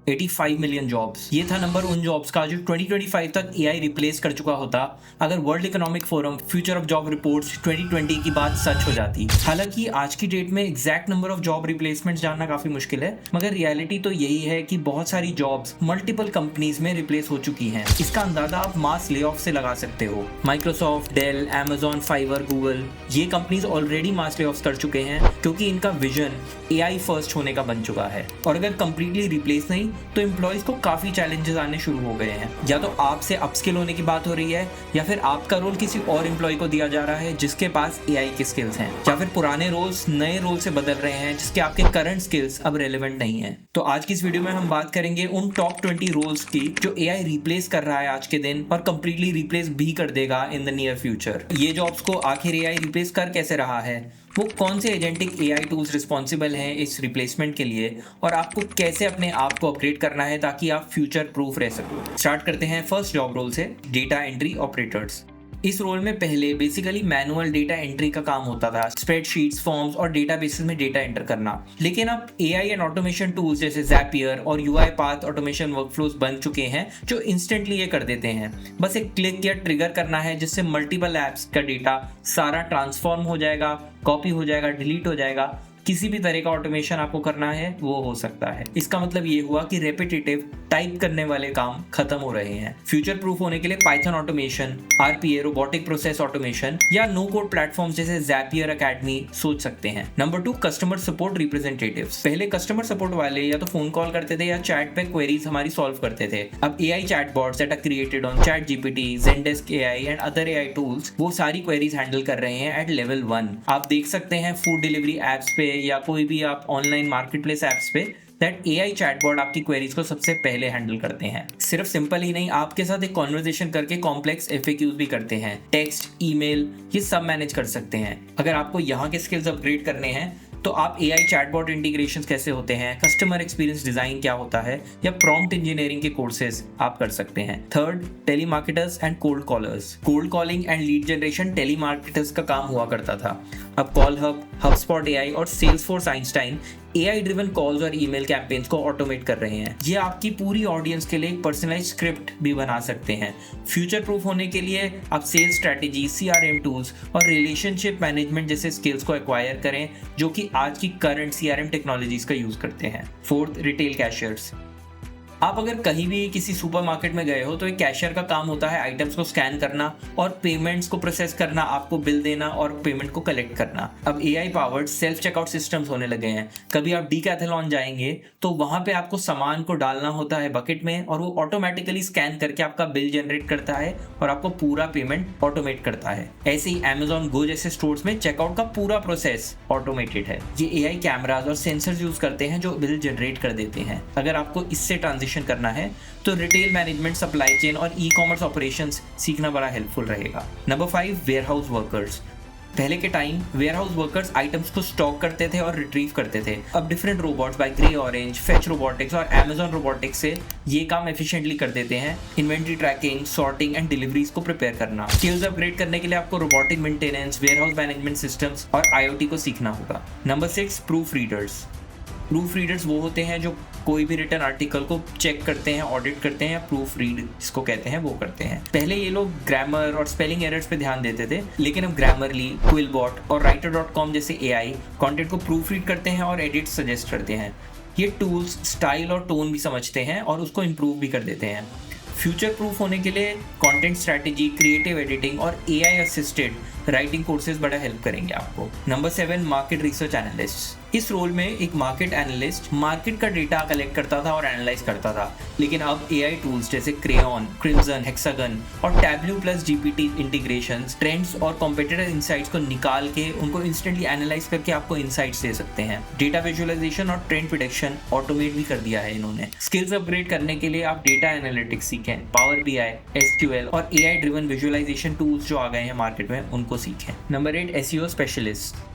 85 million jobs. ये था number उन जॉब्स का जो 2025 तक एआई रिप्लेस कर चुका होता अगर world economic forum future of job reports 2020 की बात सच हो जाती। हालांकि आज की डेट में exact number of job replacement जानना काफी मुश्किल है, मगर रियलिटी तो यही है कि बहुत सारी जॉब्स मल्टीपल कंपनीज में रिप्लेस हो चुकी हैं। इसका अंदाजा आप मास ले ऑफ से लगा सकते हो। Microsoft, Dell, Amazon, Fiverr, Google, ये companies already mass lay off कर चुके हैं क्योंकि इनका विजन एआई फर्स्ट होने का बन चुका है। और अगर कंप्लीटली रिप्लेस नहीं तो एम्प्लॉयज को काफी चैलेंजेस आने शुरू हो गए हैं। या तो आपसे अपस्किल होने की बात हो रही है, या फिर आपका रोल किसी और एम्प्लॉय को दिया जा रहा है जिसके पास एआई की स्किल्स हैं, या फिर पुराने रोल्स नए रोल से बदल रहे हैं जिसके आपके करंट स्किल्स अब रेलेवेंट नहीं है। तो आज की इस वीडियो में हम बात करेंगे उन टॉप 20 रोल्स की जो एआई रिप्लेस कर रहा है आज के दिन और कंप्लीटली रिप्लेस भी कर देगा इन द नियर फ्यूचर। ये जॉब्स को आखिर एआई रिप्लेस कर कैसे रहा है, वो कौन से एजेंटिक एआई टूल्स रिस्पॉन्सिबल हैं इस रिप्लेसमेंट के लिए, और आपको कैसे अपने आप को अपग्रेड करना है ताकि आप फ्यूचर प्रूफ रह सको। स्टार्ट करते हैं फर्स्ट जॉब रोल से, डेटा एंट्री ऑपरेटर्स। इस रोल में पहले बेसिकली मैनुअल डेटा एंट्री का काम होता था, स्प्रेडशीट्स, फॉर्म्स और डेटाबेसेस में डेटा एंटर करना। लेकिन अब एआई एंड ऑटोमेशन टूल्स जैसे ज़ैपियर और यूआई पाथ ऑटोमेशन वर्कफ्लोज बन चुके हैं जो इंस्टेंटली ये कर देते हैं। बस एक क्लिक या ट्रिगर करना है जिससे मल्टीपल एप्स का डेटा सारा ट्रांसफॉर्म हो जाएगा, कॉपी हो जाएगा, डिलीट हो जाएगा। किसी भी तरह का ऑटोमेशन आपको करना है वो हो सकता है। इसका मतलब ये हुआ कि रेपिटेटिव टाइप करने वाले काम खत्म हो रहे हैं। फ्यूचर प्रूफ होने के लिए Python automation, RPA robotic process automation या नो कोड प्लेटफॉर्म जैसे ज़ैपियर अकेडमी सोच सकते हैं। Number 2, customer support representatives. पहले कस्टमर सपोर्ट वाले या तो फोन कॉल करते थे या चैट पे क्वेरीज हमारी सॉल्व करते थे। अब AI chatbots that are created on ChatGPT, Zendesk AI and other AI tools वो सारी क्वेरीज हैंडल कर रहे हैं एट लेवल 1। आप देख सकते हैं फूड डिलीवरी एप्स पे या कोई भी आप ऑनलाइन मार्केटप्लेस एप्स पे दैट एआई चैटबॉट आपकी क्वेरीज को सबसे पहले हैंडल करते हैं। सिर्फ सिंपल ही नहीं, आपके साथ एक कॉन्वर्सेशन करके कॉम्प्लेक्स FAQs भी करते हैं, टेक्स्ट, ईमेल, ये सब मैनेज कर सकते हैं। अगर आपको यहाँ के स्किल्स अपग्रेड करने हैं तो आप एआई चैटबॉट इंटीग्रेशंस कैसे होते हैं, कस्टमर एक्सपीरियंस डिजाइन क्या होता है, या प्रॉम्प्ट इंजीनियरिंग के कोर्सेज आप कर सकते हैं। Third, telemarketers and cold callers. Cold calling and lead generation telemarketers का काम हुआ करता था। अब कॉल हब, HubSpot AI और Salesforce Einstein AI driven calls और ईमेल कैंपेन्स को ऑटोमेट कर रहे हैं। ये आपकी पूरी ऑडियंस के लिए एक पर्सनलाइज्ड स्क्रिप्ट भी बना सकते हैं। फ्यूचर प्रूफ होने के लिए आप सेल्स स्ट्रेटेजी, CRM टूल्स और रिलेशनशिप मैनेजमेंट जैसे स्किल्स को एक्वायर करें जो कि आज की करंट CRM टेक्नोलॉजीज का यूज करते हैं। Fourth, retail cashiers. आप अगर कहीं भी किसी सुपरमार्केट में गए हो तो एक कैशियर का काम होता है आइटम्स को स्कैन करना और पेमेंट्स को प्रोसेस करना, आपको बिल देना और पेमेंट को कलेक्ट करना। अब AI powered self checkout systems होने लगे हैं। कभी आप डीकैथलॉन जाएंगे तो वहां पे आपको सामान को डालना होता है बकेट में और वो ऑटोमेटिकली स्कैन करके आपका बिल जनरेट करता है और आपको पूरा पेमेंट ऑटोमेट करता है। ऐसे ही Amazon Go जैसे स्टोर्स में चेकआउट का पूरा प्रोसेस ऑटोमेटेड है। ये एआई कैमराज और सेंसर्स यूज करते हैं जो बिल जनरेट कर देते हैं। अगर आपको इससे ट्रांजिशन करना है तो रिटेल मैनेजमेंट, सप्लाई चेन और ई-कॉमर्स ऑपरेशंस सीखना बड़ा हेल्पफुल रहेगा। Number 5, warehouse workers. पहले के टाइम वेयरहाउस वर्कर्स आइटम्स को स्टॉक करते थे और रिट्रीव करते थे। अब different robots by GreyOrange, Fetch Robotics और Amazon रोबोटिक्स से ये काम एफिशिएंटली कर देते हैं। Inventory tracking, sorting and deliveries को प्रिपेयर करना। स्किल्स अपग्रेड करने के लिए आपको robotic maintenance, warehouse management systems और IoT को सीखना होगा। Number 6, proof readers. Proof readers वो होते हैं जो कोई भी रिटर्न आर्टिकल को चेक करते हैं, ऑडिट करते हैं, या प्रूफ रीड जिसको कहते हैं वो करते हैं। पहले ये लोग ग्रामर और स्पेलिंग एरर्स पे ध्यान देते थे, लेकिन अब ग्रामरली, क्विलबॉट और writer.com जैसे एआई कंटेंट को प्रूफ रीड करते हैं और एडिट सजेस्ट करते हैं। ये टूल्स स्टाइल और टोन भी समझते हैं और उसको इम्प्रूव भी कर देते हैं। फ्यूचर प्रूफ होने के लिए कंटेंट स्ट्रैटेजी, क्रिएटिव एडिटिंग और एआई असिस्टेड राइटिंग कोर्सेज बड़ा हेल्प करेंगे आपको। Number 7, market research analyst. इस रोल में एक मार्केट एनालिस्ट मार्केट का डेटा कलेक्ट करता था और एनालाइज करता था, लेकिन अब एआई टूल्स जैसे क्रेयॉन, क्रिम्सन, हेक्सागन और Tableau plus GPT integrations trends और कॉम्पिटिटर इंसाइट्स को निकाल के उनको इंस्टेंटली एनालाइज करके आपको इंसाइट्स दे सकते हैं। डेटा विजुअलाइजेशन और ट्रेंड प्रेडिक्शन ऑटोमेट भी कर दिया है इन्होंने। स्किल्स अपग्रेड करने के लिए आप डेटा एनालिटिक्स सीखें, पावर BI, SQL और एआई ड्रिवन विजुअलाइजेशन टूल्स जो आ गए हैं मार्केट में उनको सीखें। Number 8, SEO specialist.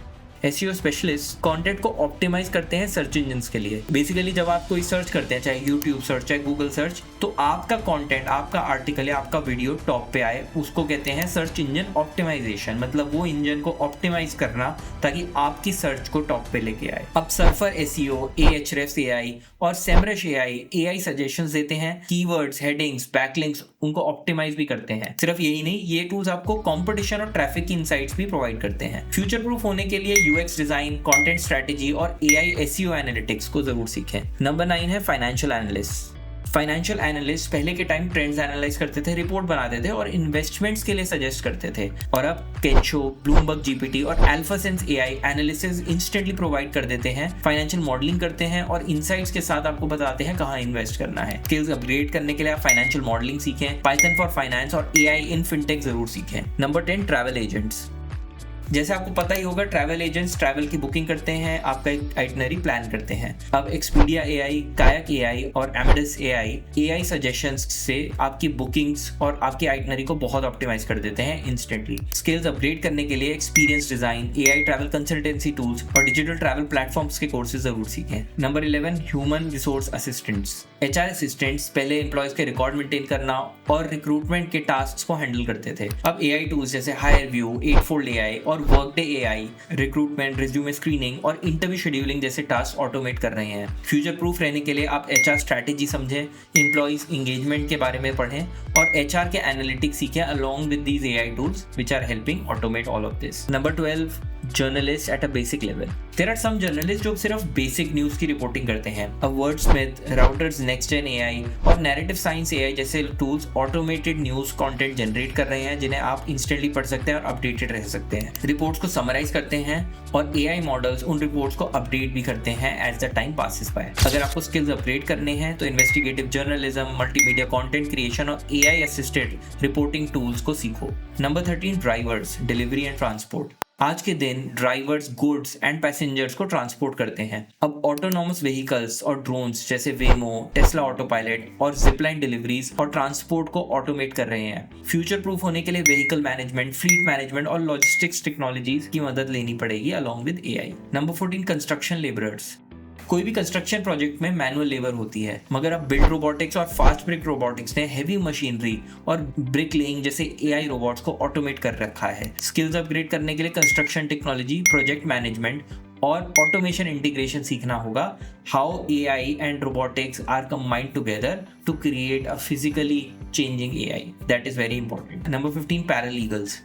SEO specialist content को ऑप्टिमाइज करते हैं सर्च इंजन के लिए। बेसिकली जब आप कोई सर्च करते हैं, चाहे यूट्यूब सर्च चाहे गूगल सर्च, तो आपका कंटेंट, आपका आर्टिकल या आपका वीडियो टॉप पे आए, उसको कहते हैं सर्च इंजन ऑप्टिमाइजेशन। मतलब वो इंजन को ऑप्टिमाइज करना ताकि आपकी सर्च को टॉप पे लेके आए। अब सर्फर SEO, Ahrefs AI और SEMrush AI सजेशंस देते हैं, कीवर्ड्स, हेडिंग्स, बैकलिंक्स उनको ऑप्टिमाइज भी करते हैं। सिर्फ यही नहीं, ये टूल्स आपको कंपटीशन और ट्रैफिक की इनसाइट्स भी प्रोवाइड करते हैं। फ्यूचर प्रूफ होने के लिए UX डिजाइन, कंटेंट स्ट्रेटेजी और AI SEO एनालिटिक्स को जरूर सीखें। नंबर 9 है फाइनेंशियल एनालिस्ट। फाइनेंशियल एनालिस्ट पहले के टाइम ट्रेंड्स एनालाइज करते थे, रिपोर्ट बनाते थे और इन्वेस्टमेंट्स के लिए सजेस्ट करते थे। और अब केंशो, ब्लूमबर्ग GPT और अल्फासेंस AI एनालिसिस इंस्टेंटली प्रोवाइड कर देते हैं, फाइनेंशियल मॉडलिंग करते हैं और इनसाइट्स के साथ आपको बताते हैं कहाँ इन्वेस्ट करना है। स्किल्स अपग्रेड करने के लिए आप फाइनेंशियल मॉडलिंग सीखें, पाइथन फॉर फाइनेंस और AI इन फिनटेक जरूर सीखें। Number 10 travel agents. जैसे आपको पता ही होगा, ट्रैवल एजेंट्स ट्रैवल की बुकिंग करते हैं, आपका एक आइटनरी प्लान करते हैं। अब एक्सपीडिया AI, कायाक AI और एमेडस AI सजेशंस से आपकी बुकिंग्स और आपकी आइटनरी को बहुत ऑप्टिमाइज कर देते हैं इंस्टेंटली। स्किल्स अपग्रेड करने के लिए experience design, AI travel consultancy tools और डिजिटल ट्रैवल प्लेटफॉर्म्स के कोर्सेज जरूर सीखें। Number 11 human resource assistants. HR assistants पहले एम्प्लॉयज के रिकॉर्ड मेंटेन करना और रिक्रूटमेंट के टास्क को हैंडल करते थे। अब AI टूल्स जैसे हायरव्यू, 8fold AI और Workday AI recruitment, resume screening और इंटरव्यू शेड्यूलिंग जैसे टास्क ऑटोमेट कर रहे हैं। फ्यूचर प्रूफ रहने के लिए आप HR स्ट्रैटेजी समझें, एम्प्लॉइज एंगेजमेंट के बारे में पढ़ें और HR के एनालिटिक्स सीखें along with these AI tools which are helping automate all of this. Number 12 journalist at a basic level. There are some journalist जो सिर्फ बेसिक न्यूज की रिपोर्टिंग करते हैं। अब Wordsmith, Reuters next gen AI और narrative science AI जैसे tools automated news content generate कर रहे हैं, जिन्हें आप इंस्टेंटली पढ़ सकते हैं और अपडेटेड रह सकते हैं। रिपोर्ट्स को समराइज करते हैं और AI मॉडल्स उन रिपोर्ट्स को अपडेट भी करते हैं as the time passes by. अगर आपको स्किल्स अपग्रेड करने हैं तो investigative journalism, multimedia content creation और AI असिस्टेड रिपोर्टिंग टूल्स को सीखो। Number 13 drivers, delivery and transport. आज के दिन ड्राइवर्स गुड्स एंड पैसेंजर्स को ट्रांसपोर्ट करते हैं। अब ऑटोनॉमस व्हीकल्स और ड्रोन्स जैसे वेमो, टेस्ला ऑटो पायलट और जिपलाइन डिलीवरीज और ट्रांसपोर्ट को ऑटोमेट कर रहे हैं। फ्यूचर प्रूफ होने के लिए व्हीकल मैनेजमेंट, फ्लीट मैनेजमेंट और लॉजिस्टिक्स टेक्नोलॉजीज की मदद लेनी पड़ेगी along with AI। Number 14 construction labourers. कोई भी कंस्ट्रक्शन प्रोजेक्ट में मैनुअल लेबर होती है, मगर अब बिल्ड रोबोटिक्स और फास्ट ब्रिक रोबोटिक्स ने हेवी मशीनरी और ब्रिक लेइंग जैसे AI रोबोट्स को ऑटोमेट कर रखा है। स्किल्स अपग्रेड करने के लिए कंस्ट्रक्शन टेक्नोलॉजी, प्रोजेक्ट मैनेजमेंट और ऑटोमेशन इंटीग्रेशन सीखना होगा। How AI and robotics are combined together to create a physically changing AI, that is very important. Number 15 paralegals.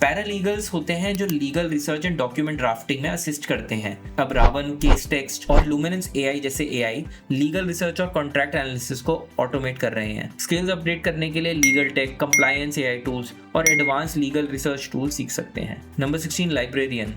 Paralegals होते हैं जो legal research and document drafting में assist करते हैं। अब रावन, केस टेक्स्ट और लुमिनेंस AI जैसे AI legal research और कॉन्ट्रैक्ट एनालिसिस को ऑटोमेट कर रहे हैं। स्किल्स अपडेट करने के लिए legal tech, compliance AI tools और एडवांस लीगल रिसर्च टूल्स सीख सकते हैं। Number 16 librarian.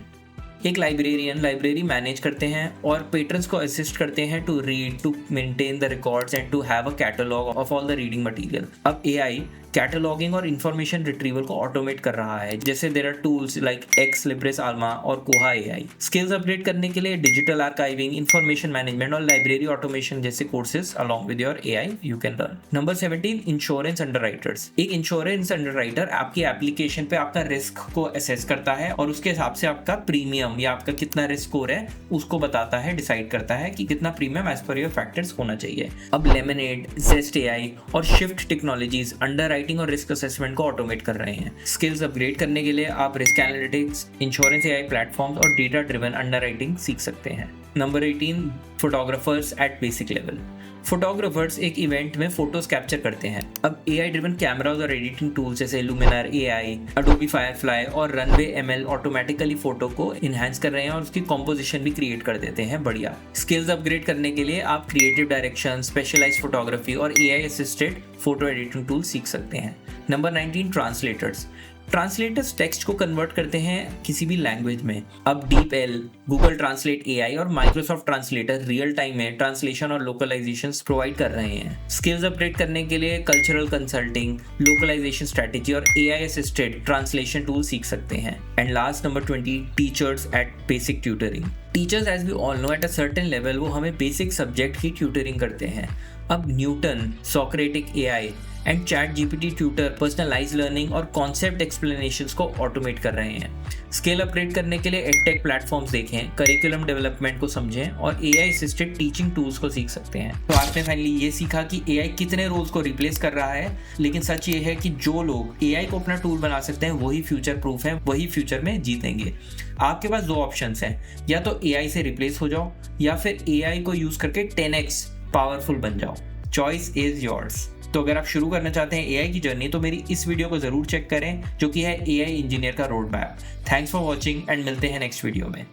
एक लाइब्रेरियन लाइब्रेरी मैनेज करते हैं और पेट्रन्स को असिस्ट करते हैं to read, to maintain the records and to have a catalogue of all the reading material. अब AI कैटलॉगिंग और इंफॉर्मेशन रिट्रीवल को ऑटोमेट कर रहा है, जैसे there are tools like Ex Libris Alma और कोहा AI। स्किल्स अपडेट करने के लिए डिजिटल आर्काइविंग, इंफॉर्मेशन मैनेजमेंट और लाइब्रेरी ऑटोमेशन जैसे courses along with your AI you can learn. Number 17 insurance underwriters. एक इंश्योरेंस अंडरराइटर आपकी एप्लीकेशन पे आपका रिस्क को असेस करता है और उसके हिसाब से आपका प्रीमियम या आपका कितना रिस्क स्कोर है उसको बताता है, डिसाइड करता है कि कितना premium as per your factors होना चाहिए। अब लेमनेड, जेस्ट AI और शिफ्ट टेक्नोलॉजीज अंडरराइटिंग और रिस्क असेसमेंट को ऑटोमेट कर रहे हैं। स्किल्स अपग्रेड करने के लिए आप risk analytics, insurance AI platforms और डेटा ड्रिवन अंडरराइटिंग सीख सकते हैं। Number 18 photographers at basic level. Photographers एक इवेंट में फोटोज कैप्चर करते हैं। अब AI ड्रिवन कैमरास और एडिटिंग टूल्स जैसे लुमिनार AI, अडोबी फायरफ्लाई और रनवे ML ऑटोमेटिकली फोटो को इनहेंस कर रहे हैं और उसकी कॉम्पोजिशन भी क्रिएट कर देते हैं। बढ़िया। स्किल्स अपग्रेड करने के लिए आप क्रिएटिव डायरेक्शन, स्पेशलाइज्ड फोटोग्राफी और AI assisted photo editing tool सीख सकते हैं। Number 19 translators. ट्रांसलेटर्स टेक्स्ट को कन्वर्ट करते हैं किसी भी लैंग्वेज में। अब DeepL, गूगल ट्रांसलेट AI और माइक्रोसॉफ्ट ट्रांसलेटर रियल टाइम में ट्रांसलेशन और लोकलाइजेशंस प्रोवाइड कर रहे हैं। स्किल्स अपडेट करने के लिए कल्चरल कंसल्टिंग, लोकलाइजेशन स्ट्रेटेजी और AI असिस्टेड ट्रांसलेशन टूल सीख सकते हैं। And last number 20 teachers at basic tutoring. Teachers as we all know at a certain level वो हमें बेसिक सब्जेक्ट की ट्यूटरिंग करते हैं। अब Newton, Socratic AI, and ChatGPT tutor personalise learning और कॉन्सेप्ट एक्सप्लेनेशंस को ऑटोमेट कर रहे हैं। स्केल अपग्रेड करने के लिए एडटेक प्लेटफॉर्म्स देखें, करिकुलम डेवलपमेंट को समझें और एआई असिस्टेड टीचिंग टूल्स को सीख सकते हैं। तो आपने फाइनली ये सीखा कि एआई कितने रोल्स को रिप्लेस कर रहा है, लेकिन सच ये है कि जो लोग एआई को अपना टूल बना सकते हैं वही फ्यूचर प्रूफ है, वही फ्यूचर में जीतेंगे। आपके पास दो ऑप्शंस हैं, या तो एआई से रिप्लेस हो जाओ या फिर एआई को यूज करके 10x पावरफुल बन जाओ। Choice is yours. तो अगर आप शुरू करना चाहते हैं एआई की जर्नी तो मेरी इस वीडियो को जरूर चेक करें, जो कि है एआई इंजीनियर का road map. Thanks for watching and मिलते हैं नेक्स्ट वीडियो में।